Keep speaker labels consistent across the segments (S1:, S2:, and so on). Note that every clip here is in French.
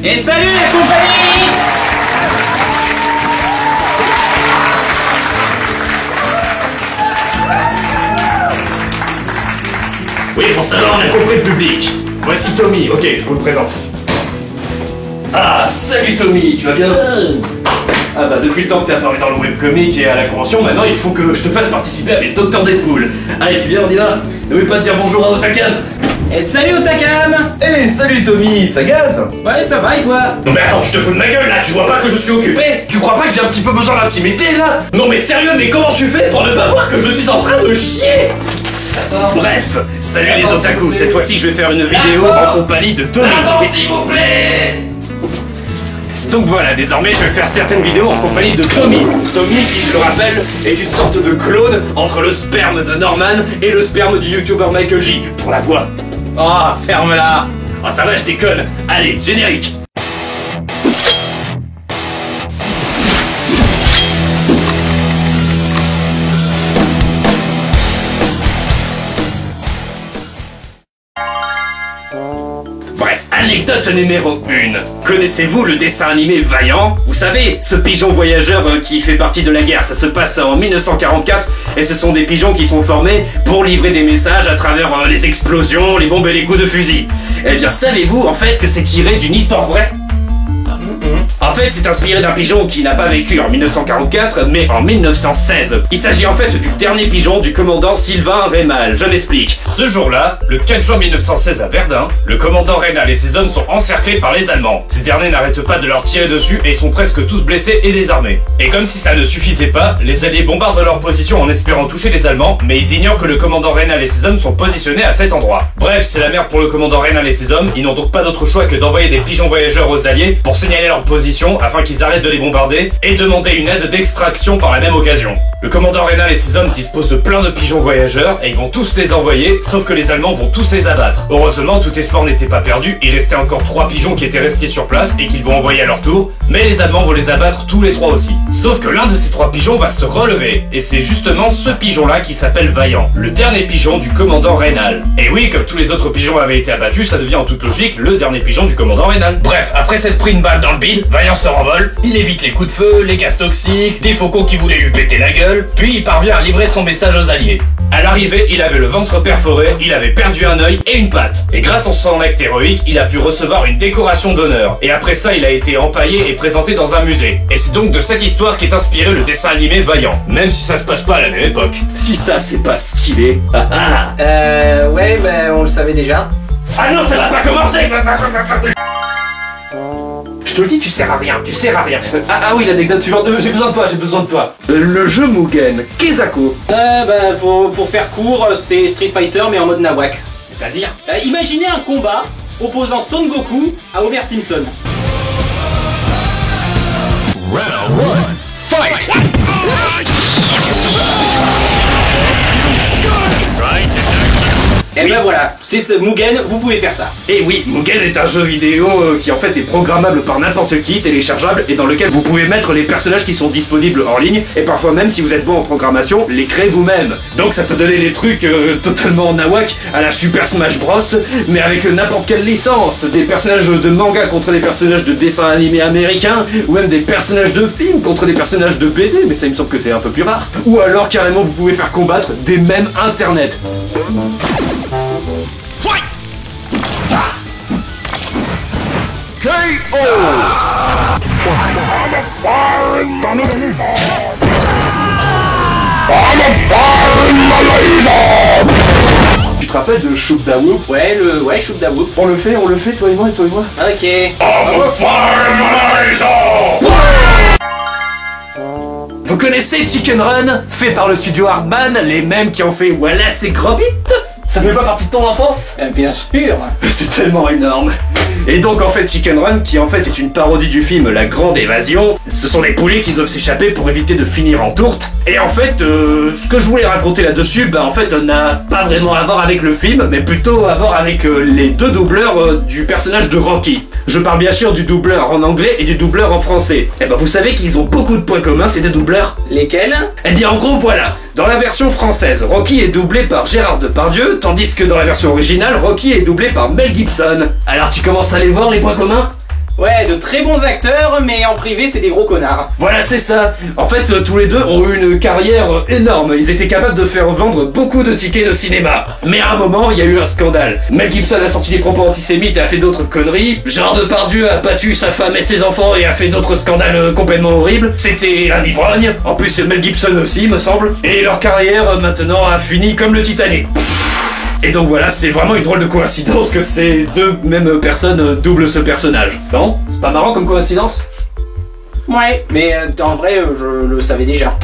S1: Et salut la compagnie!
S2: Oui, bon ça va, on a compris le public. Voici Tommy, ok, je vous le présente. Ah, salut Tommy, tu vas bien? Ah bah depuis le temps que t'es apparu dans le webcomic et à la convention, maintenant il faut que je te fasse participer avec Dr Deadpool. Allez, tu viens, on y va. N'oublie pas de dire bonjour à Otakam.
S1: Et salut Otakam!
S2: Eh, salut Tommy, ça gaze?
S1: Ouais, ça va et toi?
S2: Non mais attends, tu te fous de ma gueule là, tu vois pas que je suis occupé? Tu crois pas que j'ai un petit peu besoin d'intimité là? Non mais sérieux, mais comment tu fais pour ne pas voir que je suis en train de chier? Bref, salut les otaku, cette fois-ci je vais faire une vidéo en compagnie de Tommy. S'il vous plaît. Donc voilà, désormais je vais faire certaines vidéos en compagnie de Tommy. Tommy qui, je le rappelle, est une sorte de clone entre le sperme de Norman et le sperme du youtubeur Michael J. Pour la voix.
S1: Oh, ferme-la!
S2: Ah ça va, je déconne. Allez, générique. Bref, anecdote numéro 1. Connaissez-vous le dessin animé Vaillant? Vous savez, ce pigeon voyageur qui fait partie de la guerre, ça se passe en 1944 et ce sont des pigeons qui sont formés pour livrer des messages à travers les explosions, les bombes et les coups de fusil. Eh bien, savez-vous en fait que c'est tiré d'une histoire vraie? En fait, c'est inspiré d'un pigeon qui n'a pas vécu en 1944, mais en 1916. Il s'agit en fait du dernier pigeon du commandant Sylvain Rémal. Je m'explique. Ce jour-là, le 4 juin 1916 à Verdun, le commandant Rénal et ses hommes sont encerclés par les Allemands. Ces derniers n'arrêtent pas de leur tirer dessus et sont presque tous blessés et désarmés. Et comme si ça ne suffisait pas, les Alliés bombardent leur position en espérant toucher les Allemands, mais ils ignorent que le commandant Rénal et ses hommes sont positionnés à cet endroit. Bref, c'est la merde pour le commandant Rénal et ses hommes. Ils n'ont donc pas d'autre choix que d'envoyer des pigeons voyageurs aux Alliés pour signaler leur position afin qu'ils arrêtent de les bombarder et demander une aide d'extraction par la même occasion. Le commandant Rénal et ses hommes disposent de plein de pigeons voyageurs et ils vont tous les envoyer, sauf que les Allemands vont tous les abattre. Heureusement, tout espoir n'était pas perdu, il restait encore 3 pigeons qui étaient restés sur place et qu'ils vont envoyer à leur tour, mais les Allemands vont les abattre tous les 3 aussi. Sauf que l'un de ces 3 pigeons va se relever, et c'est justement ce pigeon-là qui s'appelle Vaillant, le dernier pigeon du commandant Rénal. Et oui, comme tous les autres pigeons avaient été abattus, ça devient en toute logique le dernier pigeon du commandant Rénal. Bref, après s'être pris une balle dans le bide, Vaillant se renvole, il évite les coups de feu, les gaz toxiques, des faucons qui voulaient lui péter la gueule, puis il parvient à livrer son message aux Alliés. À l'arrivée, il avait le ventre perforé, il avait perdu un œil et une patte. Et grâce à son acte héroïque, il a pu recevoir une décoration d'honneur. Et après ça, il a été empaillé et présenté dans un musée. Et c'est donc de cette histoire qu'est inspiré le dessin animé Vaillant. Même si ça se passe pas à la même époque. Si ça, c'est pas stylé.
S1: Ouais, on le savait déjà.
S2: Ah non, ça va pas commencer. Je te le dis, tu sers à rien, tu sers à rien. Ah oui, l'anecdote suivante, j'ai besoin de toi. Le jeu Mugen, Kezako.
S1: Pour faire court, c'est Street Fighter mais en mode nawak.
S2: C'est-à-dire
S1: Imaginez un combat opposant Son Goku à Homer Simpson.
S3: Round 1, fight!
S1: Et ben voilà, c'est ce Mugen, vous pouvez faire ça.
S2: Et oui, Mugen est un jeu vidéo qui en fait est programmable par n'importe qui, téléchargeable, et dans lequel vous pouvez mettre les personnages qui sont disponibles en ligne, et parfois même, si vous êtes bon en programmation, les créer vous-même. Donc ça peut donner des trucs totalement nawak à la Super Smash Bros, mais avec n'importe quelle licence. Des personnages de manga contre des personnages de dessins animés américains, ou même des personnages de films contre des personnages de BD, mais ça il me semble que c'est un peu plus rare. Ou alors carrément vous pouvez faire combattre des mêmes internet. Tu te rappelles de Shoop Da Whoop?
S1: Ouais, Shoop Da Whoop.
S2: On le fait, toi et moi.
S1: Ok.
S2: Vous connaissez Chicken Run, fait par le studio Hardman, les mêmes qui ont fait Wallace et Gromit? Ça fait pas partie de ton enfance?
S1: Bien sûr.
S2: C'est tellement énorme. Et donc en fait Chicken Run, qui en fait est une parodie du film La Grande Évasion, ce sont des poulets qui doivent s'échapper pour éviter de finir en tourte. Et en fait, ce que je voulais raconter là-dessus, en fait n'a pas vraiment à voir avec le film, mais plutôt à voir avec les 2 doubleurs du personnage de Rocky. Je parle bien sûr du doubleur en anglais et du doubleur en français. Et vous savez qu'ils ont beaucoup de points communs ces 2 doubleurs?
S1: Lesquels?
S2: Eh bien en gros voilà. Dans la version française, Rocky est doublé par Gérard Depardieu, tandis que dans la version originale, Rocky est doublé par Mel Gibson. Alors tu commences à les voir les points communs?
S1: Ouais, de très bons acteurs, mais en privé, c'est des gros connards.
S2: Voilà, c'est ça. En fait, tous les deux ont eu une carrière énorme. Ils étaient capables de faire vendre beaucoup de tickets de cinéma. Mais à un moment, il y a eu un scandale. Mel Gibson a sorti des propos antisémites et a fait d'autres conneries. Genre Depardieu a battu sa femme et ses enfants et a fait d'autres scandales complètement horribles. C'était un ivrogne. En plus, Mel Gibson aussi, me semble. Et leur carrière, maintenant, a fini comme le Titanic. Et donc voilà, c'est vraiment une drôle de coïncidence que ces deux mêmes personnes doublent ce personnage. Non? C'est pas marrant comme coïncidence?
S1: Ouais, mais en vrai, je le savais déjà.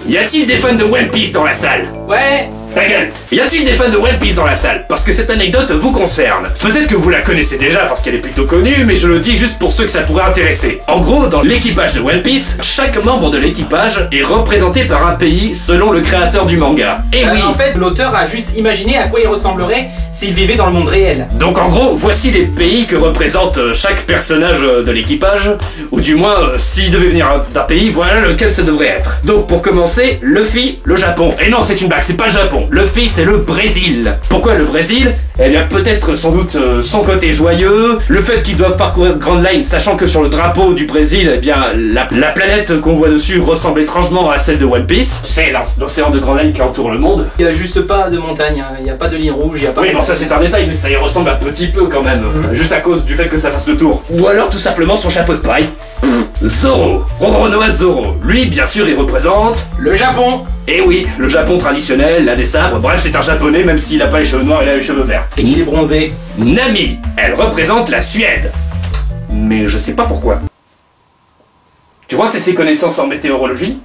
S2: Y a-t-il des fans de One Piece dans la salle?
S1: Ouais.
S2: Ta gueule. Y a-t-il des fans de One Piece dans la salle? Parce que cette anecdote vous concerne. Peut-être que vous la connaissez déjà parce qu'elle est plutôt connue, mais je le dis juste pour ceux que ça pourrait intéresser. En gros, dans l'équipage de One Piece, chaque membre de l'équipage est représenté par un pays selon le créateur du manga. Et oui.
S1: En fait, l'auteur a juste imaginé à quoi il ressemblerait s'il vivait dans le monde réel.
S2: Donc en gros, voici les pays que représente chaque personnage de l'équipage, ou du moins, s'il devait venir d'un pays, voilà lequel ça devrait être. Donc pour commencer, Luffy, le Japon. Et non, c'est une blague, c'est pas le Japon. Luffy, c'est le Brésil. Pourquoi le Brésil? Eh bien, peut-être sans doute son côté joyeux, le fait qu'ils doivent parcourir Grand Line, sachant que sur le drapeau du Brésil, eh bien, la planète qu'on voit dessus ressemble étrangement à celle de One Piece. C'est l'océan de Grand Line qui entoure le monde.
S1: Il y a juste pas de montagne, hein. Il y a pas de ligne rouge, il y a pas.
S2: Oui, bon, ça c'est un détail, mais ça y ressemble un petit peu quand même, juste à cause du fait que ça fasse le tour. Ou alors tout simplement son chapeau de paille. Zoro, Roronoa Zoro. Lui, bien sûr, il représente
S1: le Japon.
S2: Et oui, le Japon traditionnel, la des sabres, bref, c'est un japonais même s'il a pas les cheveux noirs, il a les cheveux verts.
S1: Et qu'il est bronzé.
S2: Nami, elle représente la Suède. Mais je sais pas pourquoi. Tu crois que c'est ses connaissances en météorologie?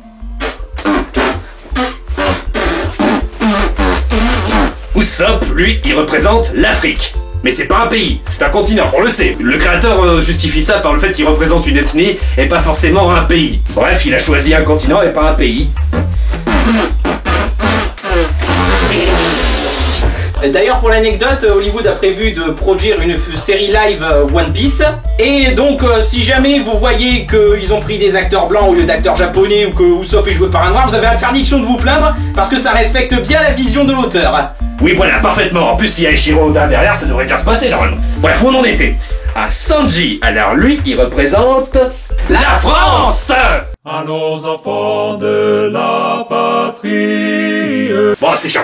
S2: Usopp, lui, il représente l'Afrique. Mais c'est pas un pays, c'est un continent, on le sait. Le créateur justifie ça par le fait qu'il représente une ethnie et pas forcément un pays. Bref, il a choisi un continent et pas un pays.
S1: D'ailleurs, pour l'anecdote, Hollywood a prévu de produire une série live One Piece. Et donc, si jamais vous voyez qu'ils ont pris des acteurs blancs au lieu d'acteurs japonais ou que Usopp est joué par un noir, vous avez interdiction de vous plaindre parce que ça respecte bien la vision de l'auteur.
S2: Oui, voilà, parfaitement. En plus, s'il y a Eiichiro Oda derrière, ça devrait bien se passer, normalement. Bref, où on en était? À Sanji, alors lui, il représente la France.
S3: À nos enfants de la patrie.
S2: Bon, c'est chiant.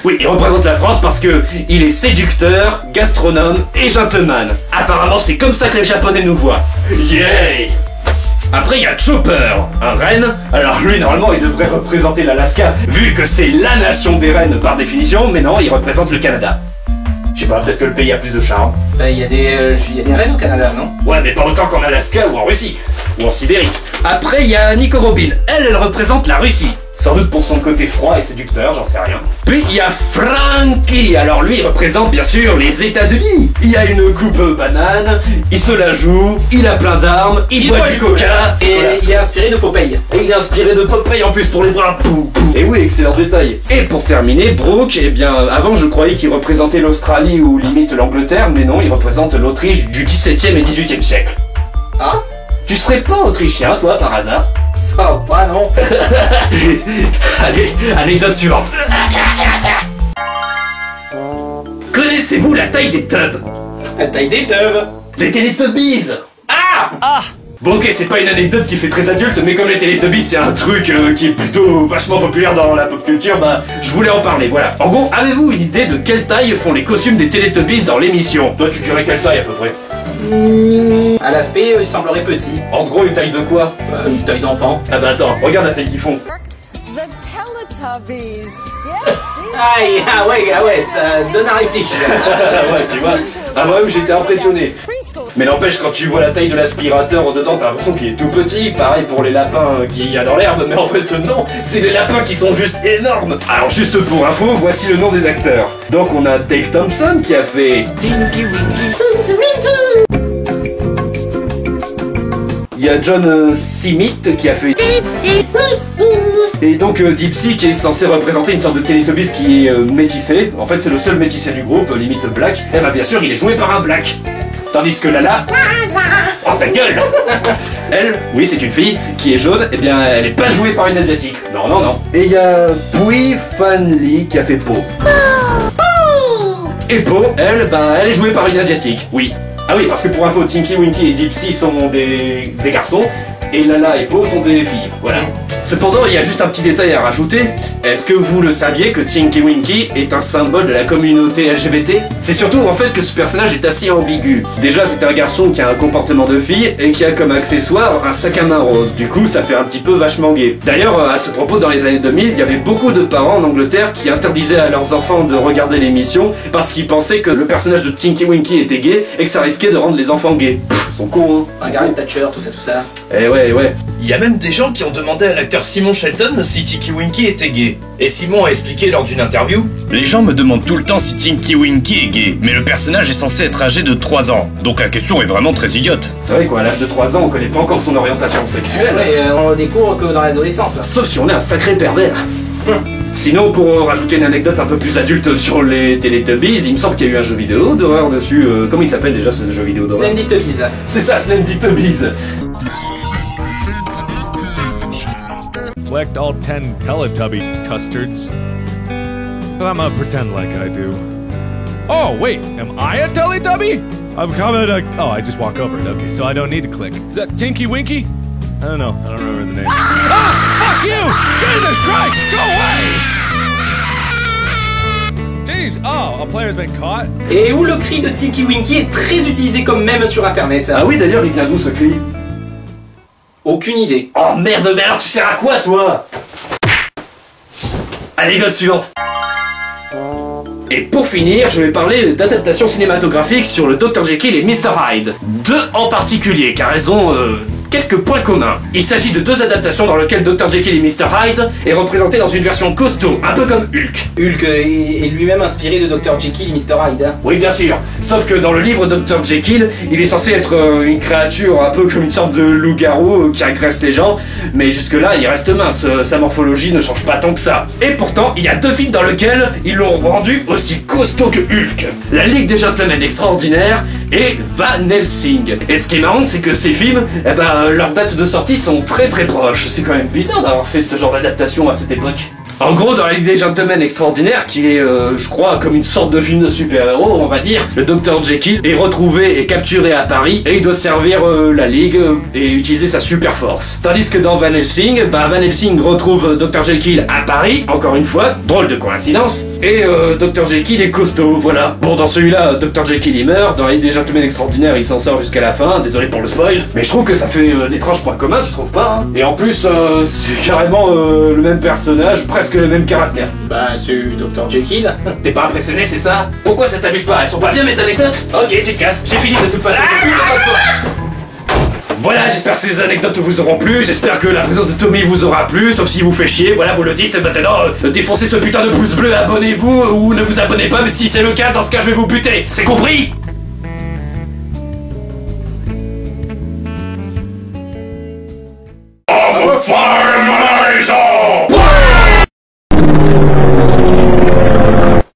S2: Oui, il représente la France parce que il est séducteur, gastronome et gentleman. Apparemment, c'est comme ça que les Japonais nous voient. Yay! Après, il y a Chopper, un renne. Alors lui, normalement, il devrait représenter l'Alaska, vu que c'est la nation des rennes par définition, mais non, il représente le Canada. Je sais pas, peut-être que le pays a plus de charme.
S1: Il y a des rennes au Canada, non?
S2: Ouais, mais pas autant qu'en Alaska ou en Russie, ou en Sibérie. Après, il y a Nico Robin. Elle représente la Russie. Sans doute pour son côté froid et séducteur, j'en sais rien. Puis il y a Frankie, alors lui il représente bien sûr les États-Unis. Il a une coupe banane, il se la joue, il a plein d'armes, il boit du coca,
S1: et voilà. Il est inspiré de Popeye.
S2: Et il est inspiré de Popeye en plus pour les bras. Et oui, excellent détail. Et pour terminer, Brooke, eh bien avant je croyais qu'il représentait l'Australie ou limite l'Angleterre, mais non, il représente l'Autriche du 17e et 18e siècle.
S1: Ah?
S2: Tu serais pas autrichien, toi, par hasard?
S1: Ça va pas, non?
S2: Allez, anecdote suivante. Connaissez-vous la taille des tubs?
S1: La taille des tubs.
S2: Des Teletubbies.
S1: Ah!
S2: Bon ok, c'est pas une anecdote qui fait très adulte, mais comme les Teletubbies c'est un truc qui est plutôt vachement populaire dans la pop culture, bah je voulais en parler, voilà. En gros, avez-vous une idée de quelle taille font les costumes des Teletubbies dans l'émission? Toi tu dirais quelle taille à peu près?
S1: À l'aspect, il semblerait petit.
S2: En gros, une taille de quoi?
S1: Une taille d'enfant.
S2: Ah bah attends, regarde la taille qu'ils font.
S4: The Teletubbies. Yes.
S1: Aïe, ah ouais, ça donne à réfléchir.
S2: Ouais, tu vois. Ah moi-même j'étais impressionné. Mais n'empêche, quand tu vois la taille de l'aspirateur dedans, t'as l'impression qu'il est tout petit. Pareil pour les lapins qu'il y a dans l'herbe, mais en fait non, c'est des lapins qui sont juste énormes. Alors juste pour info, voici le nom des acteurs. Donc on a Dave Thompson qui a fait Tinky Winky. Il y a John Smith qui a fait Dipsy. Et donc Dipsy qui est censé représenter une sorte de Teletubbies qui est métissé. En fait c'est le seul métissé du groupe, limite black. Et bah bien sûr il est joué par un black. Tandis que Lala... Oh ta gueule. Elle, oui c'est une fille, qui est jaune, et bien elle est pas jouée par une asiatique. Non. Et il y a Pui Fan Lee qui a fait Po. Et Po, elle, elle est jouée par une asiatique, oui. Ah oui, parce que pour info, Tinky Winky et Dipsy sont des garçons, et Lala et Po sont des filles, voilà. Cependant, il y a juste un petit détail à rajouter. Est-ce que vous le saviez que Tinky Winky est un symbole de la communauté LGBT? C'est surtout en fait que ce personnage est assez ambigu. Déjà, c'est un garçon qui a un comportement de fille et qui a comme accessoire un sac à main rose. Du coup, ça fait un petit peu vachement gay. D'ailleurs, à ce propos, dans les années 2000, il y avait beaucoup de parents en Angleterre qui interdisaient à leurs enfants de regarder l'émission parce qu'ils pensaient que le personnage de Tinky Winky était gay et que ça risquait de rendre les enfants gays. Pff, ils sont cons, hein.
S1: Margaret Thatcher, tout ça.
S2: Eh ouais.
S5: Il y a même des gens qui ont demandé à l'acteur Simon Shelton si Tinky Winky était gay. Et Simon a expliqué lors d'une interview:
S6: Les gens me demandent tout le temps si Tinky Winky est gay, mais le personnage est censé être âgé de 3 ans, donc la question est vraiment très idiote.
S2: C'est vrai quoi, à l'âge de 3 ans, on connaît pas encore son orientation sexuelle.
S1: Ouais, on découvre que dans l'adolescence.
S2: Sauf si on est un sacré pervers. Sinon, pour rajouter une anecdote un peu plus adulte sur les Teletubbies, il me semble qu'il y a eu un jeu vidéo d'horreur dessus. Comment il s'appelle déjà ce jeu vidéo d'horreur?
S1: Slendy Tubbies.
S2: C'est ça, Slendy Tubbies.
S3: Collect all 10 Teletubby custards. I'm gonna pretend like I do. Oh, wait, am I a Teletubby? I'm coming to... Oh, I just walk over it. Okay, so I don't need to click. Is that Tinky Winky? I don't know. I don't remember the name. Ah! Fuck you! Jesus Christ! Go away! Jeez! Oh, a player's been caught?
S1: Et où le cri de Tinky Winky est très utilisé comme mème sur internet.
S2: Ah oui, d'ailleurs, il vient d'où ce cri?
S1: Aucune idée.
S2: Oh merde, mais alors tu sers à quoi toi? Anecdote suivante. Et pour finir, je vais parler d'adaptation cinématographique sur le Dr Jekyll et Mr Hyde. Deux en particulier, car elles ont quelques points communs. Il s'agit de deux adaptations dans lesquelles Dr Jekyll et Mr Hyde est représenté dans une version costaud, un peu comme Hulk.
S1: Hulk est lui-même inspiré de Dr Jekyll et Mr Hyde. Hein.
S2: Oui, bien sûr. Sauf que dans le livre Dr Jekyll, il est censé être une créature un peu comme une sorte de loup-garou qui agresse les gens, mais jusque-là, il reste mince. Sa morphologie ne change pas tant que ça. Et pourtant, il y a deux films dans lesquels ils l'ont rendu aussi costaud que Hulk. La Ligue des Gentlemen Extraordinaires et Van Helsing. Et ce qui est marrant, c'est que ces films, leurs dates de sortie sont très proches. C'est quand même bizarre d'avoir fait ce genre d'adaptation à cette époque. En gros, dans la Ligue des Gentlemen Extraordinaires, qui est, je crois, comme une sorte de film de super-héros, on va dire, le Dr Jekyll est retrouvé et capturé à Paris, et il doit servir la Ligue et utiliser sa super force. Tandis que dans Van Helsing, Van Helsing retrouve Dr Jekyll à Paris, encore une fois, drôle de coïncidence, et Dr Jekyll est costaud, voilà. Bon, dans celui-là, Dr Jekyll il meurt, dans la Ligue des Gentlemen Extraordinaires, il s'en sort jusqu'à la fin, désolé pour le spoil, mais je trouve que ça fait d'étranges points communs, tu trouves pas, hein? Et en plus, c'est carrément le même personnage, presque le même caractère.
S1: Bah, c'est Dr Jekyll.
S2: T'es pas impressionné, c'est ça? Pourquoi ça t'amuse pas? Elles sont pas bien mes anecdotes? Ok, tu te casses, j'ai fini de toute façon. Voilà, j'espère que ces anecdotes vous auront plu, j'espère que la présence de Tommy vous aura plu, sauf si vous fait chier, voilà, vous le dites, maintenant, défoncez ce putain de pouce bleu, abonnez-vous, ou ne vous abonnez pas, mais si c'est le cas, dans ce cas, je vais vous buter, c'est compris?